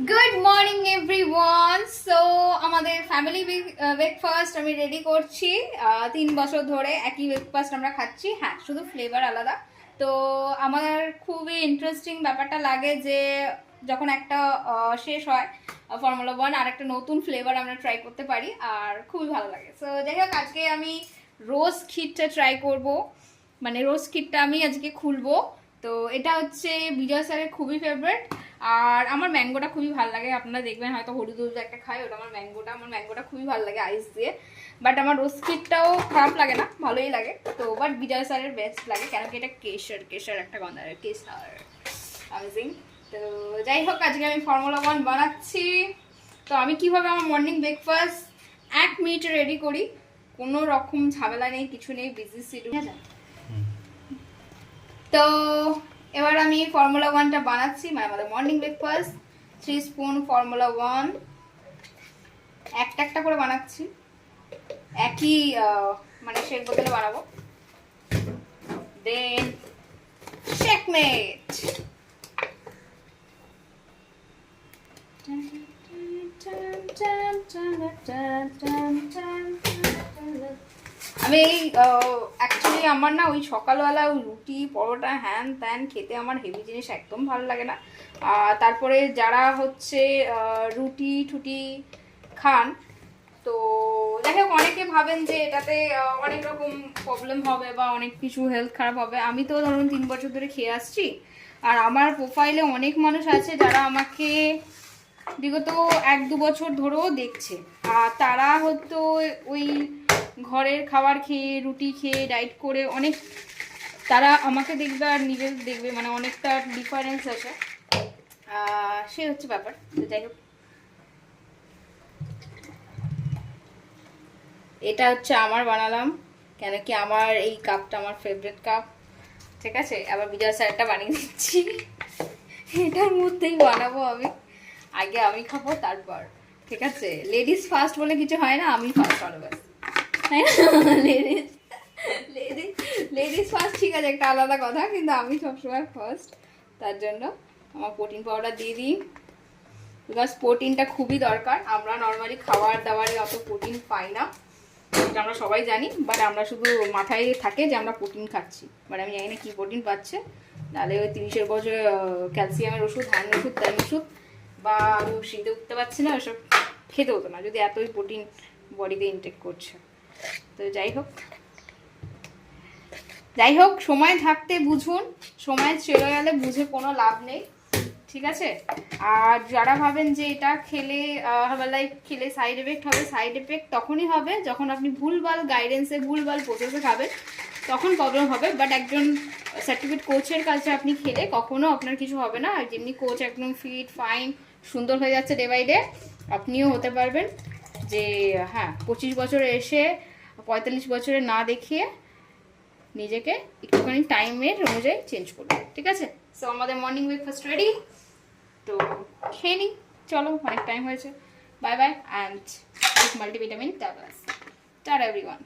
Good morning everyone. So আমাদের family breakfast আমি ready করছি। 3 বছর ধরে একই ব্রেকফাস্ট আমরা খাচ্ছি, হ্যাঁ শুধু ফ্লেভার আলাদা। তো আমার খুবই ইন্টারেস্টিং ব্যাপারটা লাগে যে যখন একটা শেষ হয় ফর্মুলা 1 আর একটা নতুন ফ্লেভার আমরা ট্রাই করতে পারি, আর খুবই ভালো লাগে। সো যাই হোক, আজকে আমি রোজ ক্ষীরটা ট্রাই করব, মানে রোজ ক্ষীরটা আমি আজকে খুলবো। তো এটা হচ্ছে বিজয় স্যারের খুবই ফেভারিট, আর আমার ম্যাঙ্গোটা খুবই ভালো লাগে। আপনারা দেখবেন হয়তো হলুদ হলুদ একটা খাই, ওটা আমার ম্যাঙ্গোটা খুবই ভালো লাগে আইস দিয়ে। বাট আমার রোজ ক্ষীরটাও খারাপ লাগে না, ভালোই লাগে। তো বাট বিজয় স্যারের বেস্ট লাগে, কেন কি এটা কেশর একটা গন্ধ, কেশর অ্যামেজিং। তো যাই হোক, আজকে আমি ফর্মুলা 1 বানাচ্ছি। তো আমি কিভাবে আমার মর্নিং ব্রেকফাস্ট 1 মিনিটে রেডি করি, কোনো রকম ঝামেলা নেই, কিছু নেই, বিজি শিডিউল। তো এবার আমি ফর্মুলা 1টা বানাচ্ছি, মানে আমাদের মর্নিং ব্রেকফাস্ট। 3 স্পুন ফর্মুলা 1 একটা একটা করে বানাচ্ছি, একই মানে শেক বোতলে বানাবো। দেন শেকমেট। আমি অ্যাকচুয়ালি আমার না ওই সকালবেলা ওই রুটি পরোটা হ্যান ত্যান খেতে আমার হেভি জিনিস একদম ভালো লাগে না। তারপরে যারা হচ্ছে রুটি ঠুটি খান, তো যাই হোক অনেকে ভাবেন যে এটাতে অনেক রকম প্রবলেম হবে বা অনেক কিছু হেলথ খারাপ হবে। আমি তো ধরুন 3 বছর ধরে খেয়ে আসছি, আর আমার প্রোফাইলে অনেক মানুষ আছে যারা আমাকে বিগত 1-2 বছর ধরেও দেখছে, আর তারা হয়তো ওই ঘরের খাবার খেয়ে রুটি খেয়ে ডায়েট করে অনেক, তারা আমাকে দেখবে আর নিজের দেখবে, মানে অনেকটা ডিফারেন্স আছে। সে হচ্ছে ব্যাপার। তো যাই হোক, এটা হচ্ছে আমার বানালাম, কেন কি আমার এই কাপটা আমার ফেভারিট কাপ। ঠিক আছে, আবার বিজয় স্যারটা বানিয়ে দিচ্ছি, এটার মধ্যেই বানাবো আমি, আগে আমি খাবো তারপর। ঠিক আছে, লেডিস ফার্স্ট বলে কিছু হয় না, আমি ফার্স্ট হলো ব্যাস, তাই না? লেডিস লেডিস লেডিস ফার্স্ট ঠিক আছে, একটা আলাদা কথা, কিন্তু আমি সবসময় ফার্স্ট। তার জন্য আমার প্রোটিন পাউডার দিয়ে দিই, বিকজ প্রোটিনটা খুবই দরকার। আমরা নর্মালি খাবার দাবারে অত প্রোটিন পাই না, এটা আমরা সবাই জানি, বাট আমরা শুধু মাথায় থাকে যে আমরা প্রোটিন খাচ্ছি, বাট আমি জানি না কী প্রোটিন পাচ্ছে। নাহলে ওই 30-এর বছরে ক্যালসিয়ামের ওষুধ, হ্যান ওষুধ, ত্যান ওষুধ, বা আমি শীতে উঠতে পারছি না, ওসব খেতে হতো না যদি এতই প্রোটিন বডিতে ইনটেক করছে। তো যাই হোক সময় থাকতে বুঝুন, সময় চলে গেলে বুঝে কোনো লাভ নেই। ঠিক আছে, আর যারা ভাবেন যে এটা খেলে লাইক খেলে সাইড এফেক্ট হবে, সাইড এফেক্ট তখনই হবে যখন আপনি ভুলভাল গাইডেন্সে ভুলভাল প্রসেসে খাবেন, তখন প্রবলেম হবে। বাট একজন সার্টিফিকেট কোচের কাছে আপনি খেলে কখনো আপনার কিছু হবে না। আর যেমনি কোচ একদম ফিট ফাইন সুন্দর হয়ে যাচ্ছে ডে বাই ডে, আপনিও হতে পারবেন। যে হ্যাঁ, 25 বছরে এসে 45 বছরে না দেখিয়ে নিজেকে একটুখানি টাইমের অনুযায়ী চেঞ্জ করবেন। ঠিক আছে, সো আমাদের মর্নিং ব্রেকফাস্ট রেডি, তো খেয়ে নিই, চলো অনেক টাইম হয়েছে। Bye bye and multivitamin tablets. Tata everyone.